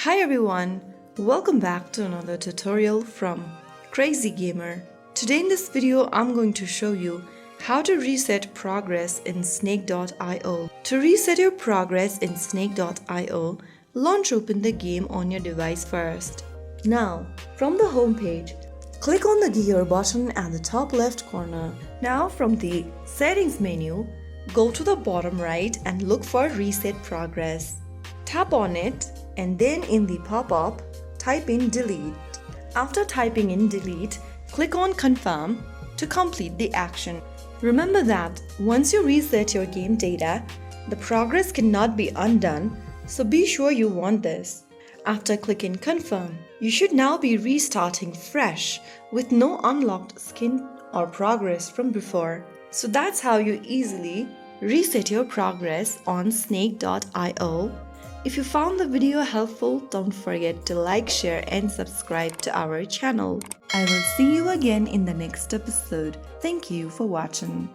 Hi everyone, welcome back to another tutorial from Crazy Gamer. Today in this video I'm going to show you how to reset progress in Snake.io. To reset your progress in Snake.io, launch open the game on your device first. Now, from the home page, click on the gear button at the top left corner. Now from the settings menu, go to the bottom right and look for reset progress. Tap on it and then in the pop-up, type in delete. After typing in delete, click on confirm to complete the action. Remember that once you reset your game data, the progress cannot be undone, so be sure you want this. After clicking confirm, you should now be restarting fresh with no unlocked skin or progress from before. So that's how you easily reset your progress on Snake.io. If you found the video helpful, don't forget to like, share and subscribe to our channel. I will see you again in the next episode. Thank you for watching.